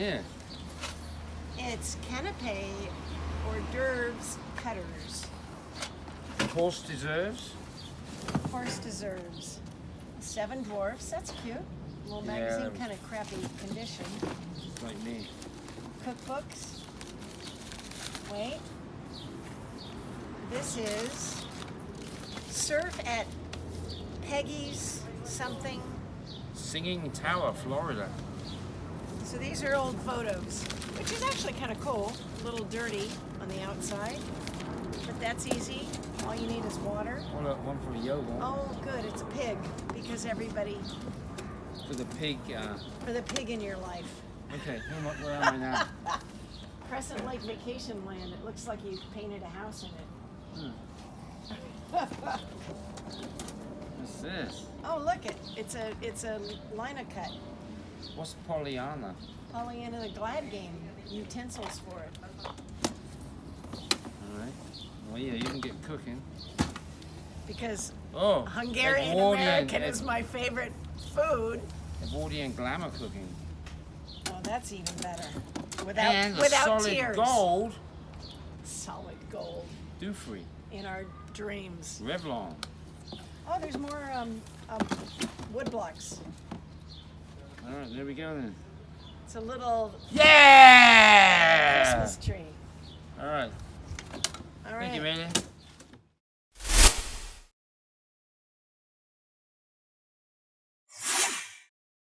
here? It's canapé hors d'oeuvres cutters. Horse deserves. Horse deserves. 7 dwarfs. That's cute. Little magazine, kind of crappy condition. Just like me. Cookbooks. Wait. This is Surf at Peggy's something. Singing Tower, Florida. So these are old photos, which is actually kind of cool. A little dirty on the outside, but that's easy. All you need is water. One for yoga. Oh, good. It's a pig, because everybody... For the pig. For the pig in your life. Okay, where am I now? Crescent Lake Vacation Land. It looks like you painted a house in it. What's this? Oh, look it. It's a lina cut. What's Pollyanna? Pollyanna the Glad Game. Utensils for it. Alright. Well, yeah, you can get cooking. Because Hungarian American is my favorite food. Edwardian glamour cooking. Oh, that's even better. And Without solid tears. gold. Solid gold. Dufry. In our dreams. Revlon. Oh, there's more wood blocks. Alright, there we go then. It's a little Yeah! Christmas tree. Alright. All right. Thank you, Manny.